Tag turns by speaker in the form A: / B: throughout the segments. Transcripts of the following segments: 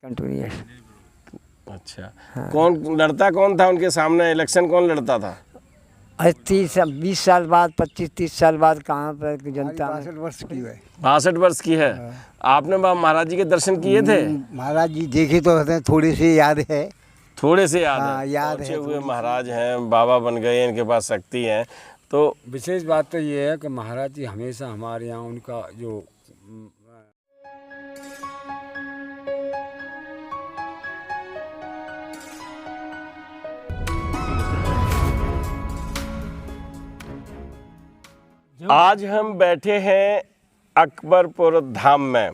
A: Continuous.
B: अच्छा।
A: हाँ।
B: कौन था उनके सामने? इलेक्शन कौन लड़ता था?
A: अरे 20 साल बाद 25-30 साल बाद कहाँ पर जनता में
C: 62 वर्ष की है।
B: 62 वर्ष की है। आपने महाराज जी के दर्शन किए थे?
C: महाराज जी देखे तो हमें थोड़े से याद है।
B: थोड़े से याद
C: हाँ,
B: है।
C: याद
B: पहुंचे
C: है
B: हुए
C: थोड़ी सी।
B: महाराज हैं, बाबा बन गए, इनके पास शक्ति है। तो
D: विशेष बात तो ये है कि महाराज जी हमेशा हमारे यहाँ उनका जो
B: आज हम बैठे हैं अकबरपुर धाम में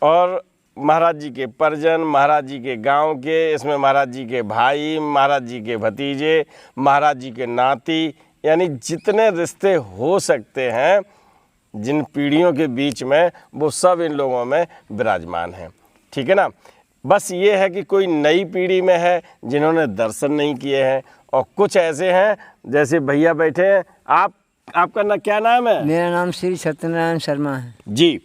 B: और महाराज जी के परिजन, महाराज जी के गांव के, इसमें महाराज जी के भाई, महाराज जी के भतीजे, महाराज जी के नाती, यानी जितने रिश्ते हो सकते हैं जिन पीढ़ियों के बीच में, वो सब इन लोगों में विराजमान हैं। ठीक है ना। बस ये है कि कोई नई पीढ़ी में है जिन्होंने दर्शन नहीं किए हैं, और कुछ ऐसे हैं जैसे भैया बैठे हैं। आपका क्या नाम है?
A: मेरा नाम श्री सत्यनारायण शर्मा है
B: जी।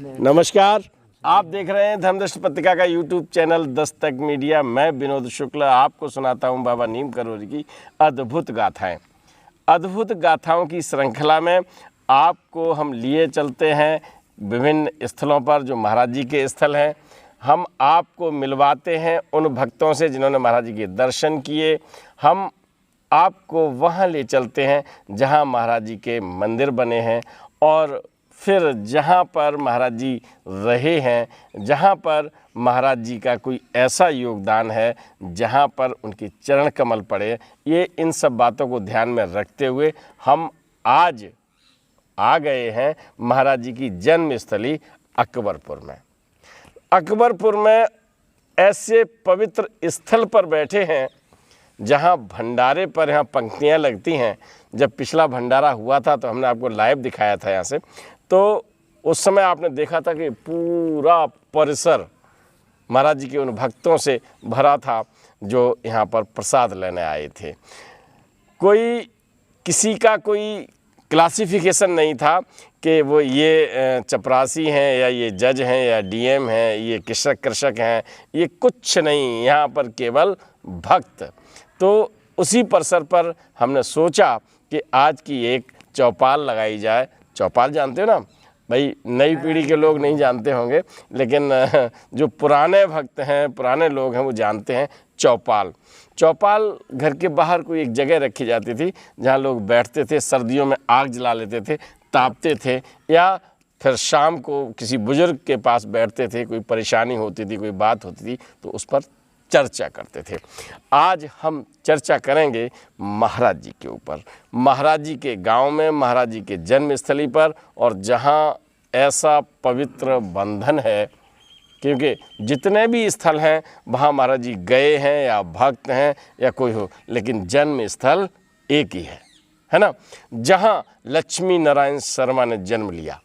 B: नमस्कार। आप देख रहे हैं धर्मदृष्टि पत्रिका का यूट्यूब चैनल दस्तक मीडिया। मैं विनोद शुक्ल आपको सुनाता हूं बाबा नीम करोली की अद्भुत गाथाएं। अद्भुत गाथाओं की श्रृंखला में आपको हम लिए चलते हैं विभिन्न स्थलों पर जो महाराज जी के स्थल हैं। हम आपको मिलवाते हैं उन भक्तों से जिन्होंने महाराज जी के दर्शन किए। हम आपको वहाँ ले चलते हैं जहाँ महाराज जी के मंदिर बने हैं, और फिर जहाँ पर महाराज जी रहे हैं, जहाँ पर महाराज जी का कोई ऐसा योगदान है जहाँ पर उनके चरण कमल पड़े। ये इन सब बातों को ध्यान में रखते हुए हम आज आ गए हैं महाराज जी की जन्मस्थली अकबरपुर में। अकबरपुर में ऐसे पवित्र स्थल पर बैठे हैं जहाँ भंडारे पर यहाँ पंक्तियाँ लगती हैं। जब पिछला भंडारा हुआ था तो हमने आपको लाइव दिखाया था यहाँ से, तो उस समय आपने देखा था कि पूरा परिसर महाराज जी के उन भक्तों से भरा था जो यहाँ पर प्रसाद लेने आए थे। किसी का कोई क्लासिफिकेशन नहीं था कि वो ये चपरासी हैं या ये जज हैं या डीएम हैं, ये कृषक हैं, ये कुछ नहीं, यहाँ पर केवल भक्त। तो उसी परिसर पर हमने सोचा कि आज की एक चौपाल लगाई जाए। चौपाल जानते हो ना भाई, नई पीढ़ी के लोग नहीं जानते होंगे, लेकिन जो पुराने भक्त हैं, पुराने लोग हैं, वो जानते हैं चौपाल घर के बाहर कोई एक जगह रखी जाती थी जहाँ लोग बैठते थे, सर्दियों में आग जला लेते थे, तापते थे, या फिर शाम को किसी बुजुर्ग के पास बैठते थे, कोई परेशानी होती थी, कोई बात होती थी तो उस पर चर्चा करते थे। आज हम चर्चा करेंगे महाराज जी के ऊपर, महाराज जी के गांव में, महाराज जी के जन्मस्थली पर, और जहां ऐसा पवित्र बंधन है, क्योंकि जितने भी स्थल हैं वहाँ महाराज जी गए हैं या भक्त हैं या कोई हो, लेकिन जन्म स्थल एक ही है ना। जहाँ लक्ष्मी नारायण शर्मा ने जन्म लिया,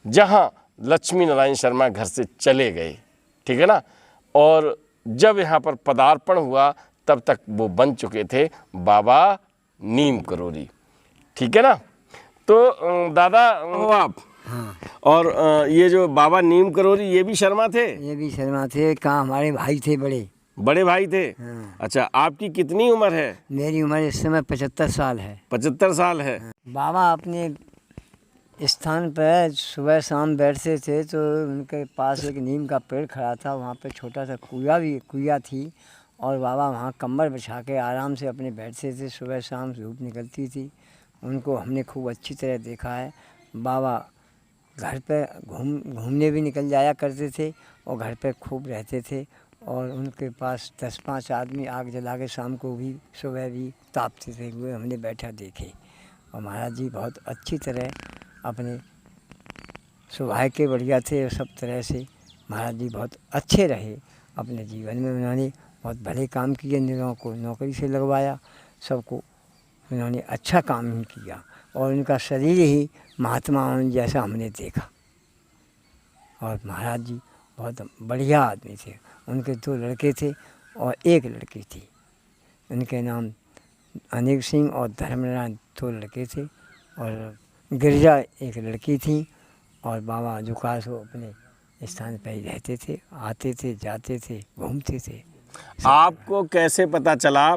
B: जहाँ लक्ष्मी नारायण शर्मा घर से चले गए, ठीक है ना, और जब यहाँ पर पदार्पण हुआ तब तक वो बन चुके थे बाबा नीम करोली। ठीक है ना। तो दादा आप,
A: हाँ।
B: और ये जो बाबा नीम करोली ये भी शर्मा थे?
A: ये भी शर्मा थे। कहाँ हमारे भाई थे,
B: बड़े भाई थे।
A: हाँ।
B: अच्छा, आपकी कितनी उम्र है?
A: मेरी उम्र इस समय 75 साल है।
B: 75 साल है।
A: बाबा अपने स्थान पर सुबह शाम बैठते थे, तो उनके पास एक नीम का पेड़ खड़ा था, वहाँ पे छोटा सा कुइया थी, और बाबा वहाँ कंबल बिछा के आराम से अपने बैठते थे। सुबह शाम धूप निकलती थी, उनको हमने खूब अच्छी तरह देखा है। बाबा घर पे घूमने भी निकल जाया करते थे और घर पे खूब रहते थे, और उनके पास 10-5 आदमी आग जला के शाम को भी सुबह भी तापते थे, वो हमने बैठा देखे। और महाराज जी बहुत अच्छी तरह अपने स्वभाव के बढ़िया थे, और सब तरह से महाराज जी बहुत अच्छे रहे अपने जीवन में। उन्होंने बहुत भले काम किए, लोगों को नौकरी से लगवाया, सबको उन्होंने अच्छा काम ही किया, और उनका शरीर ही महात्मा जैसा हमने देखा। और महाराज जी बहुत बढ़िया आदमी थे। उनके 2 लड़के थे और 1 लड़की थी। उनके नाम अनेक सिंह और धर्मनारायण 2 लड़के थे, और गिरिजा 1 लड़की थी। और बाबा जो खास वो अपने स्थान पर ही रहते थे, आते थे, जाते थे, घूमते थे।
B: आपको कैसे पता चला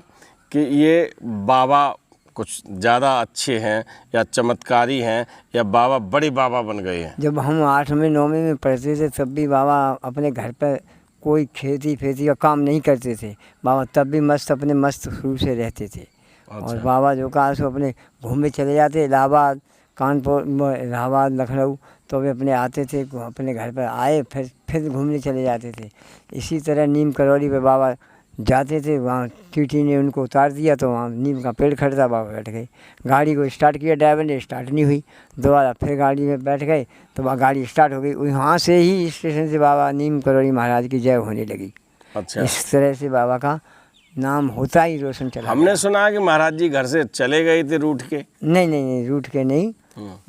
B: कि ये बाबा कुछ ज़्यादा अच्छे हैं या चमत्कारी हैं या बाबा बड़े बाबा बन गए हैं?
A: जब हम 8वीं 9वीं में पढ़ते थे तब भी बाबा अपने घर पर कोई खेती का काम नहीं करते थे। बाबा तब भी अपने मस्त शुरू से रहते थे। और बाबा जो कहा सो अपने घूमने चले जाते, इलाहाबाद, कानपुर, इलाहाबाद, लखनऊ, तो वे अपने आते थे, अपने घर पर आए, फिर घूमने चले जाते थे। इसी तरह नीम करौली पे बाबा जाते थे, वहाँ टीटी ने उनको उतार दिया तो वहाँ नीम का पेड़ खड़ा था, बाबा बैठ गए। गाड़ी को स्टार्ट किया, ड्राइवर ने, स्टार्ट नहीं हुई। दोबारा फिर गाड़ी में बैठ गए तो वहाँ गाड़ी स्टार्ट हो गई। वहाँ से ही स्टेशन से बाबा नीम करौली महाराज की जय होने लगी।
B: अच्छा,
A: इस तरह से बाबा का नाम होता ही रोशन चला।
B: हमने सुना कि महाराज जी घर से चले गए थे रूठ के।
A: नहीं, रूठ के नहीं,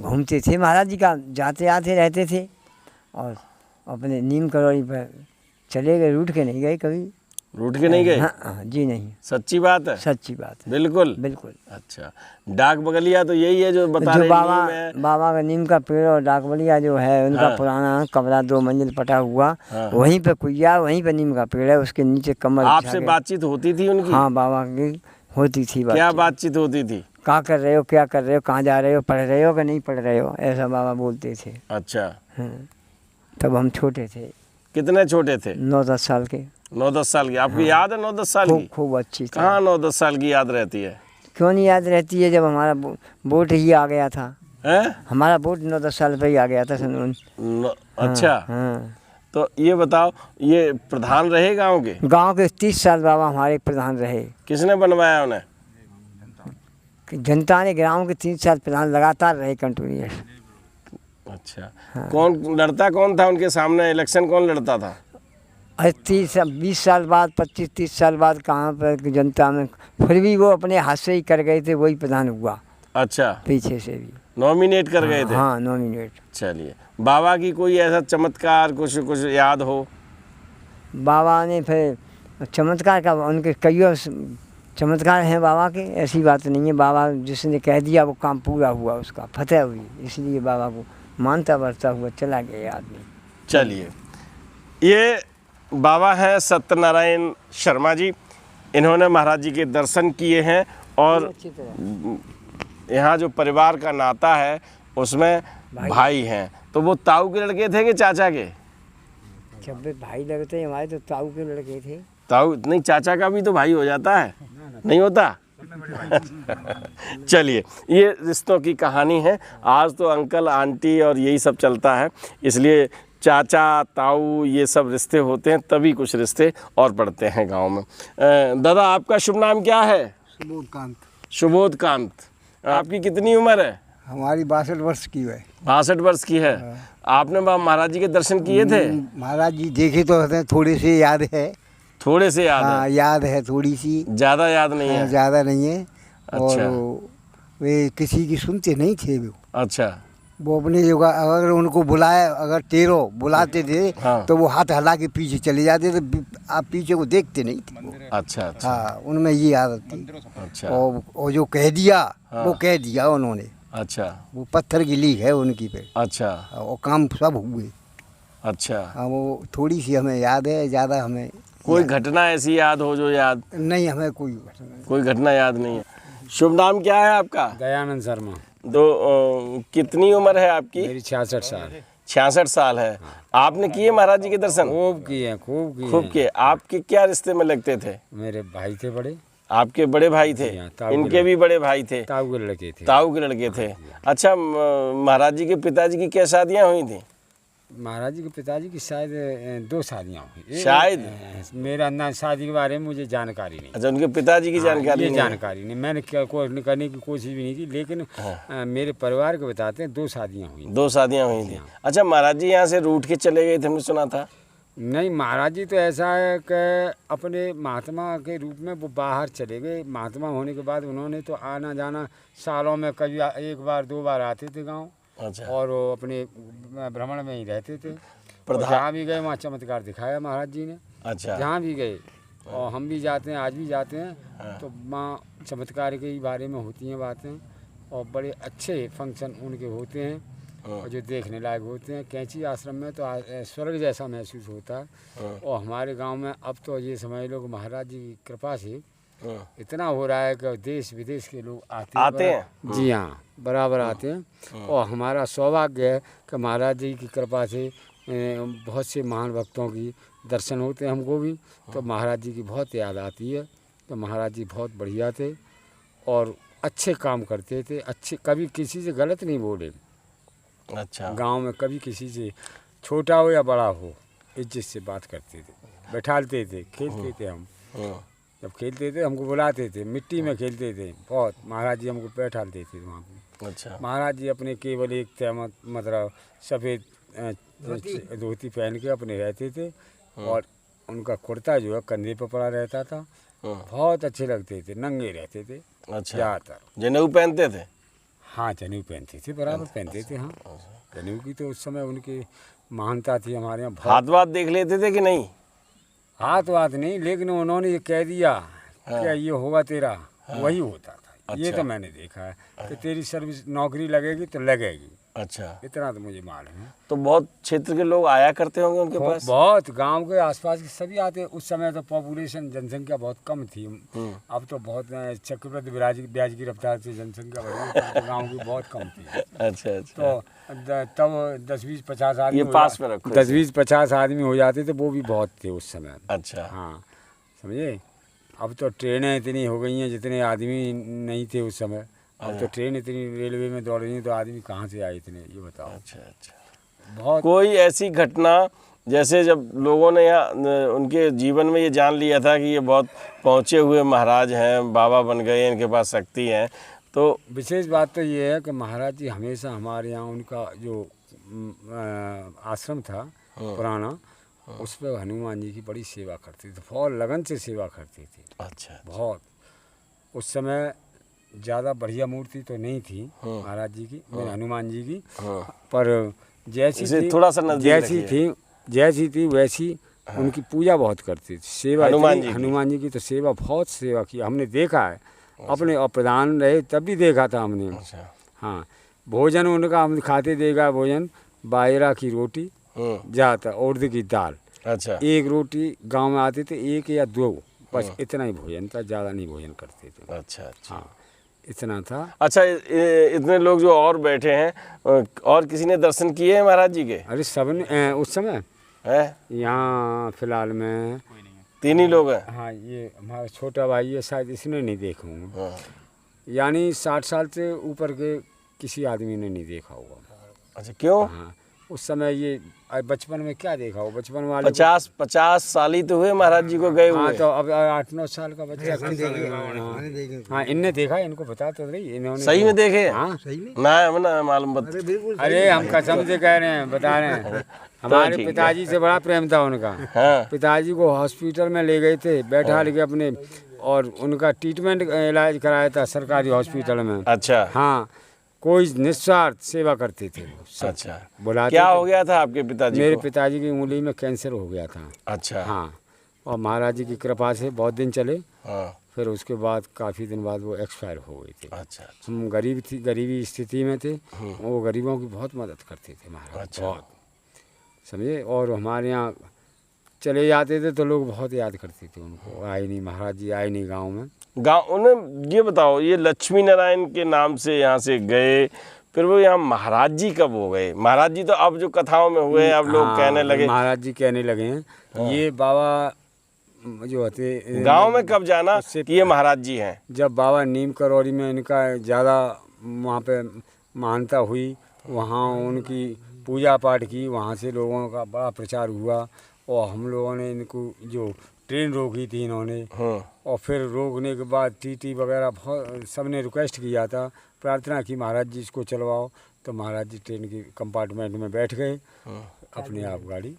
A: घूमते थे। महाराज जी का जाते आते रहते थे और अपने नीम करौली पर चले गए, रूठ के नहीं गए कभी।
B: रूठ के नहीं गए?
A: हाँ जी, नहीं।
B: सच्ची बात है?
A: सच्ची बात है,
B: बिल्कुल
A: बिल्कुल।
B: अच्छा, डाक बगलिया तो यही है जो बता रहे हैं।
A: बाबा का नीम का पेड़ और डाक बगलिया जो है उनका पुराना कमरा 2 मंजिल पटा हुआ, वहीं पे कुइया, वहीं पे नीम का पेड़ है, उसके नीचे कमर।
B: आपसे बातचीत होती थी उनकी?
A: हाँ, बाबा की होती थी।
B: क्या बातचीत होती थी?
A: क्या कर रहे हो, क्या कर रहे हो, कहाँ जा रहे हो, पढ़ रहे हो कि नहीं पढ़ रहे हो, ऐसा बाबा बोलते थे।
B: अच्छा,
A: तब हम छोटे थे।
B: कितने छोटे थे?
A: 9-10 साल के।
B: 9-10 साल की? आपकी याद है 9-10 साल की?
A: खूब अच्छी।
B: कहाँ 9-10 साल की याद रहती है?
A: क्यों नहीं याद रहती है, जब हमारा वोट ही आ गया था। हमारा वोट 9-10 साल पे ही आ गया था सन।
B: अच्छा, तो ये बताओ, ये प्रधान रहे गांव के?
A: गांव के 30 साल बाबा हमारे प्रधान रहे।
B: किसने बनवाया उन्हें?
A: जनता ने। ग्राम के 30 साल प्रधान लगातार रहे, कंटिन्यूअस।
B: अच्छा, कौन लड़ता, कौन था उनके सामने? इलेक्शन कौन लड़ता था?
A: 20 साल बाद, 25-30 साल बाद कहाँ पर जनता में, फिर भी वो अपने हाथ से ही कर गए थे, वही प्रधान हुआ।
B: अच्छा,
A: पीछे से भी
B: नॉमिनेट कर गए थे?
A: हाँ, नॉमिनेट।
B: चलिए, बाबा की कोई ऐसा चमत्कार कुछ याद हो?
A: बाबा ने फिर चमत्कार का, उनके कई चमत्कार हैं बाबा के, ऐसी बात नहीं है। बाबा जिसने कह दिया वो काम पूरा हुआ, उसका फतेह हुई, इसलिए बाबा को मानता बढ़ता हुआ चला गया आदमी।
B: चलिए, ये बाबा हैं सत्यनारायण शर्मा जी। इन्होंने महाराज जी के दर्शन किए हैं और यहाँ जो परिवार का नाता है उसमें भाई हैं। तो वो ताऊ के लड़के थे कि चाचा के?
A: जब वे भाई लगते हैं हमारे तो ताऊ के लड़के थे।
B: ताऊ नहीं, चाचा का भी तो भाई हो जाता है, नहीं होता? चलिए, ये रिश्तों की कहानी है। आज तो अंकल आंटी और यही सब चलता है, इसलिए चाचा ताऊ ये सब रिश्ते होते हैं, तभी कुछ रिश्ते और बढ़ते हैं गांव में। दादा, आपका शुभ नाम क्या है?
C: सुबोधकांत।
B: सुबोधकांत। आपकी कितनी उम्र है?
C: हमारी 62 वर्ष की है।
B: 62 वर्ष की है। आपने महाराज जी के दर्शन किए थे?
C: महाराज जी देखे तो हैं, थोड़े से याद है।
B: थोड़े से याद है?
C: याद है, थोड़ी सी,
B: ज़्यादा याद नहीं है?
C: ज़्यादा नहीं है।
B: अच्छा।
C: और वे किसी की सुनते नहीं थे वो।
B: अच्छा,
C: वो अपने योगा, अगर उनको बुलाए, अगर टेरो बुलाते थे तो वो हाथ हला के पीछे चले जाते थे, आप पीछे को देखते नहीं थे वो।
B: अच्छा।
C: हाँ, उनमें ये आदत थी।
B: अच्छा।
C: और जो कह दिया वो कह दिया उन्होंने।
B: अच्छा,
C: वो पत्थर की लीक है उनकी पे।
B: अच्छा।
C: और काम सब हुए।
B: अच्छा,
C: हाँ, वो थोड़ी सी हमें याद है, ज़्यादा हमें
B: कोई घटना ऐसी याद हो जो याद?
C: नहीं, हमें कोई
B: घटना याद नहीं है। शुभ नाम क्या है आपका?
D: दयानंद शर्मा।
B: कितनी उम्र है आपकी?
D: मेरी 66 साल।
B: 66 साल है। आपने किए महाराज जी के दर्शन?
D: खूब किए,
B: खूब किए। आपके क्या रिश्ते में लगते थे?
D: मेरे भाई थे बड़े।
B: आपके बड़े भाई थे? इनके भी बड़े भाई थे?
D: ताऊ के लड़के थे।
B: ताऊ के लड़के थे। अच्छा, महाराज जी के पिताजी की क्या शादियाँ हुई थी?
D: महाराज जी के पिताजी की शायद 2 शादियाँ हुई।
B: शायद?
D: मेरा ना शादी के बारे में मुझे जानकारी नहीं।
B: अच्छा, उनके पिताजी की जानकारी नहीं?
D: जानकारी नहीं, मैंने करने की कोशिश भी नहीं की, लेकिन मेरे परिवार को बताते हैं 2 शादियाँ हुई।
B: 2 शादियाँ हुई थी। अच्छा, महाराज जी यहाँ से रूठ के चले गए थे, हमने सुना था?
D: नहीं, महाराज जी तो ऐसा है कि अपने महात्मा के रूप में वो बाहर चले गए। महात्मा होने के बाद उन्होंने तो आना जाना सालों में कभी 1 बार 2 बार आते थे गाँव।
B: अच्छा।
D: और वो अपने भ्रमण में ही रहते थे। जहाँ भी गए वहाँ चमत्कार दिखाया महाराज जी ने।
B: अच्छा।
D: जहाँ भी गए, और हम भी जाते हैं, आज भी जाते हैं। तो वहाँ चमत्कार के बारे में होती हैं बातें, और बड़े अच्छे फंक्शन उनके होते हैं। और जो देखने लायक होते हैं। कैंची आश्रम में तो स्वर्ग जैसा महसूस होता है। और हमारे गांव में अब तो ये समझ लो कि महाराज जी की कृपा से इतना हो रहा है कि देश विदेश के लोग आते हैं। जी हाँ, बराबर आते हैं। और हमारा सौभाग्य है कि महाराज जी की कृपा से बहुत से महान भक्तों की दर्शन होते हैं हमको भी। तो महाराज जी की बहुत याद आती है। तो महाराज जी बहुत बढ़िया थे और अच्छे काम करते थे। अच्छे, कभी किसी से गलत नहीं बोले।
B: अच्छा।
D: गांव में कभी किसी से छोटा हो या बड़ा हो इज्जत से बात करते थे, बैठालते थे, खेलते थे। हम जब खेलते थे हमको बुलाते थे, मिट्टी में खेलते थे बहुत। महाराज जी हमको बैठालते थे वहाँ पे।
B: अच्छा।
D: महाराज जी अपने केवल एक तहमत मतलब सफ़ेद धोती पहन के अपने रहते थे और उनका कुर्ता जो है कंधे पर पड़ा रहता था। बहुत अच्छे लगते थे, नंगे रहते थे।
B: अच्छा।
D: ज़्यादातर
B: जनेऊ पहनते थे?
D: हाँ, जनेऊ पहनते थे, बराबर पहनते थे। हाँ, जनेऊ की तो उस समय उनकी महानता थी हमारे यहाँ।
B: हाथ वाथ देख लेते थे कि नहीं?
D: हाथ वाथ नहीं, लेकिन उन्होंने ये कह दिया क्या ये होगा तेरा, वही होता था।
B: अच्छा।
D: ये तो मैंने देखा है कि तेरी सर्विस नौकरी लगेगी तो लगेगी।
B: अच्छा।
D: इतना तो मुझे मालूम है।
B: तो बहुत क्षेत्र के लोग आया करते होंगे उनके पास?
D: बहुत, गांव के आसपास के सभी आते। उस समय तो पॉपुलेशन जनसंख्या बहुत कम थी। अब तो बहुत चक्रवृद्धि ब्याज की रफ्तार से जनसंख्या बढ़ी है। तो गाँव की बहुत कम थी।
B: अच्छा अच्छा।
D: तो तब 10-20-50 आदमी,
B: ये पास में रखो।
D: 10-20-50 आदमी हो जाते थे, वो भी बहुत थे उस समय।
B: अच्छा।
D: हाँ, समझे। अब तो ट्रेनें इतनी हो गई हैं, जितने आदमी नहीं थे उस समय। अब तो ट्रेन इतनी रेलवे में दौड़ रही है, तो आदमी कहाँ से आए इतने, ये बताओ।
B: अच्छा अच्छा।
D: बहुत।
B: कोई ऐसी घटना जैसे जब लोगों ने यहाँ उनके जीवन में ये जान लिया था कि ये बहुत पहुँचे हुए महाराज हैं, बाबा बन गए, इनके पास शक्ति है, तो
D: विशेष बात तो ये है कि महाराज जी हमेशा हमारे यहाँ उनका जो आश्रम था पुराना, उस पर हनुमान जी की बड़ी सेवा करते थे। बहुत लगन से सेवा करते थे।
B: अच्छा।
D: बहुत। उस समय ज़्यादा बढ़िया मूर्ति तो नहीं थी महाराज जी की, मेरे हनुमान जी की, पर जैसी थी,
B: थोड़ा सा
D: जैसी थी वैसी उनकी पूजा बहुत करते थे। सेवा हनुमान जी की तो सेवा, बहुत सेवा की हमने, देखा है अपने। और प्रधान रहे तब भी देखा था हमने।
B: अच्छा।
D: हाँ, भोजन उनका हम खाते देगा, भोजन बाजरा की रोटी ज़्यादा, उड़द की दाल।
B: अच्छा।
D: एक रोटी गांव में आते थे, 1 या 2, बस इतना ही भोजन था, ज़्यादा नहीं भोजन करते थे।
B: अच्छा अच्छा।
D: हाँ, इतना था।
B: अच्छा, इतने लोग जो और बैठे हैं, और किसी ने दर्शन किए हैं महाराज जी के?
D: अरे सबने उस समय
B: है
D: यहाँ फिलहाल में
B: 3 ही लोग हैं।
D: हाँ, ये हमारा छोटा भाई है, शायद इसने नहीं देखा हूँ।
B: हाँ।
D: यानी 60 साल से ऊपर के किसी आदमी ने नहीं देखा होगा।
B: अच्छा, क्यों?
D: हाँ, उस समय ये बचपन में क्या देखा हो, बचपन वाले
B: 50 साल ही तो हुए महाराज जी को गए हुए।
D: हाँ, तो अब 8-9 साल का बच्चा। हाँ, इनने देखा, इनको बता तो रही, इन्होंने
B: सही में देखे?
D: हाँ,
C: सही में
B: ना मालूम बत।
D: अरे हम कसम से कह रहे हैं, बता रहे हैं। हमारे पिताजी से बड़ा प्रेम था उनका।
B: हाँ।
D: पिताजी को हॉस्पिटल में ले गए थे, बैठा के अपने, और उनका ट्रीटमेंट इलाज कराया था सरकारी हॉस्पिटल में।
B: अच्छा।
D: हाँ, कोई निस्वार्थ सेवा करते थे वो।
B: अच्छा।
D: बुलाते
B: क्या हो गया था आपके पिताजी
D: मेरे
B: को?
D: पिताजी की उंगली में कैंसर हो गया था।
B: अच्छा।
D: हाँ, और महाराज जी की कृपा से बहुत दिन चले।
B: हाँ।
D: फिर उसके बाद काफ़ी दिन बाद वो एक्सपायर हो गए थे।
B: अच्छा।
D: हम गरीबी स्थिति में थे, वो गरीबों की बहुत मदद करते थे महाराज।
B: अच्छा।
D: बहुत, समझे। और हमारे यहाँ चले जाते थे तो लोग बहुत याद करते थे उनको। आए नहीं महाराज जी, आए नहीं गाँव में।
B: उन्हें ये बताओ, ये लक्ष्मी नारायण के नाम से यहाँ से गए, फिर वो यहाँ महाराज जी कब हो गए? महाराज जी तो अब जो कथाओं में हुए, अब लोग कहने लगे,
D: महाराज जी कहने लगे हैं। ये बाबा जो होते
B: गांव में कब जाना कि ये महाराज जी हैं?
D: जब बाबा नीम करौरी में इनका ज़्यादा वहाँ पे मान्यता हुई, वहाँ उनकी पूजा पाठ की, वहाँ से लोगों का बड़ा प्रचार हुआ। और हम लोगों ने इनको जो ट्रेन रोकी थी इन्होंने, और फिर रोकने के बाद टीटी वगैरह बहुत सब ने रिक्वेस्ट किया था, प्रार्थना की महाराज जी इसको चलवाओ। तो महाराज जी ट्रेन की कंपार्टमेंट में बैठ गए, अपने आप गाड़ी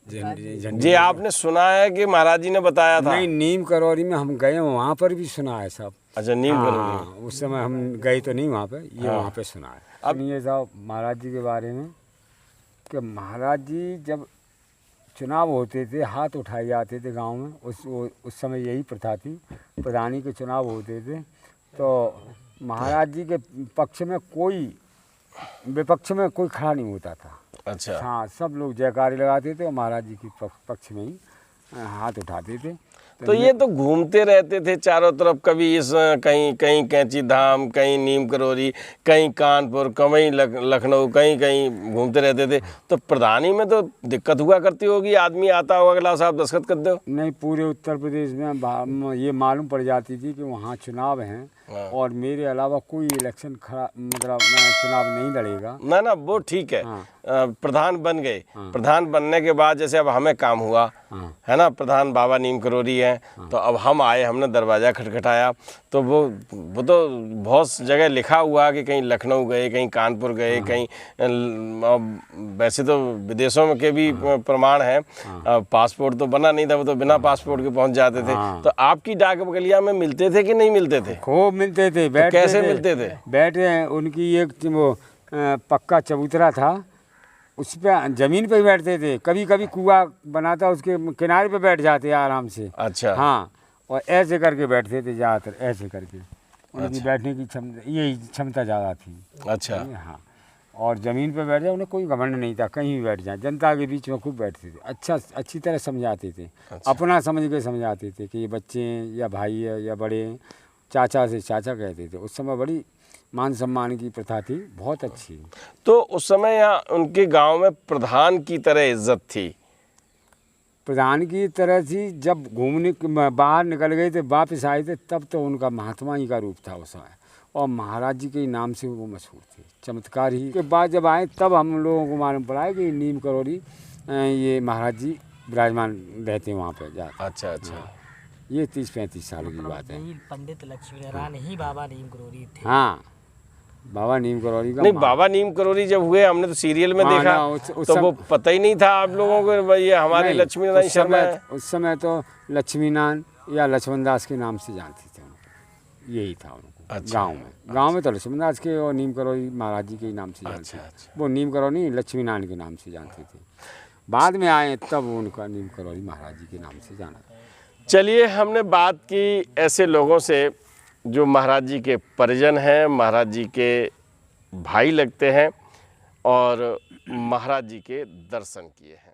B: जी। आपने सुना है कि महाराज जी ने बताया था?
D: नहीं, नीम करौरी में हम गए, वहाँ पर भी सुना है सब।
B: अच्छा, नीम करौरी।
D: उस समय हम गए तो नहीं वहाँ पे, ये वहाँ पे सुना है। अब ये साहब महाराज जी के बारे में कि महाराज जी जब चुनाव होते थे, हाथ उठाए जाते थे गांव में। उस समय यही प्रथा थी, प्रधानी के चुनाव होते थे, तो महाराज जी के पक्ष में कोई विपक्ष में कोई खड़ा नहीं होता था।
B: अच्छा।
D: हाँ, सब लोग जयकारी लगाते थे और महाराज जी के पक्ष में ही हाथ उठाते थे।
B: तो ये तो घूमते रहते थे चारों तरफ, कभी इस कहीं कहीं कैंची धाम, कहीं नीम करोली, कहीं कानपुर, कहीं लखनऊ, कहीं कहीं घूमते रहते थे। तो प्रधानी में तो दिक्कत हुआ करती होगी, आदमी आता होगा अगला साहब दस्तखत कर दो।
D: नहीं, पूरे उत्तर प्रदेश में ये मालूम पड़ जाती थी कि वहाँ चुनाव हैं और मेरे अलावा कोई इलेक्शन खड़ा मतलब चुनाव नहीं लड़ेगा।
B: ना ना, वो ठीक है।
D: हाँ।
B: प्रधान बन गए। प्रधान बनने के बाद जैसे अब हमें काम हुआ, है ना, प्रधान बाबा नीम करोली हैं, तो अब हम आए, हमने दरवाज़ा खटखटाया, तो वो तो बहुत जगह लिखा हुआ कि कहीं लखनऊ गए, कहीं कानपुर गए, कहीं वैसे तो विदेशों में के भी प्रमाण है। पासपोर्ट तो बना नहीं था, वो तो बिना पासपोर्ट के पहुंच जाते थे। तो आपकी डाक बगलिया में मिलते थे कि नहीं मिलते थे?
D: खूब मिलते थे।
B: तो कैसे मिलते थे?
D: बैठे, उनकी एक वो पक्का चबूतरा था, उस पर ज़मीन पे ही बैठते थे। कभी कभी कुआं बनाता, उसके किनारे पे बैठ जाते आराम से।
B: अच्छा।
D: हाँ, और ऐसे करके बैठते थे ज़्यादातर, ऐसे करके। उनकी बैठने की क्षमता, यही क्षमता ज़्यादा थी।
B: अच्छा।
D: हाँ, और ज़मीन पे बैठ जाए, उन्हें कोई घमंड नहीं था, कहीं भी बैठ जाए। जनता के बीच में खूब बैठते थे, अच्छी तरह समझाते थे।
B: अच्छा।
D: अपना समझ के समझाते थे कि ये बच्चे हैं या भाई है या बड़े हैं। चाचा से चाचा कहते थे। उस समय बड़ी मान सम्मान की प्रथा थी, बहुत अच्छी।
B: तो उस समय यहाँ उनके गांव में प्रधान की तरह इज्जत थी?
D: प्रधान की तरह थी। जब घूमने बाहर निकल गए थे, वापस आए थे, तब तो उनका महात्मा ही का रूप था उस समय, और महाराज जी के नाम से वो मशहूर थे। चमत्कार ही के बाद जब आए, तब हम लोगों को मालूम पड़ा है कि नीम करोली ये महाराज जी विराजमान रहते हैं वहाँ पर जा।
B: अच्छा अच्छा।
D: ये 30-35 साल की बात है।
E: पंडित लक्ष्मी नारायण ही बाबा नीम करोली थे।
D: हाँ, बाबा नीम करोली का
B: नहीं, बाबा नीम करोली जब हुए, हमने तो सीरियल में देखा, तो वो पता ही नहीं था आप लोगों को ये हमारे लक्ष्मी नारायण शर्मा है।
D: उस समय तो लक्ष्मी नारायण या लक्ष्मण दास के नाम से जानते थे उनको, यही था उनको।
B: अच्छा।
D: गांव में तो लक्ष्मण दास के और नीम करोली महाराज जी के नाम से जानते थे। वो नीम करोली लक्ष्मी नारायण के नाम से जानते थे। बाद में आए तब उनका नीम करोली महाराज जी के नाम से जाना।
B: चलिए, हमने बात की ऐसे लोगों से जो महाराज जी के परिजन हैं, महाराज जी के भाई लगते हैं और महाराज जी के दर्शन किए हैं।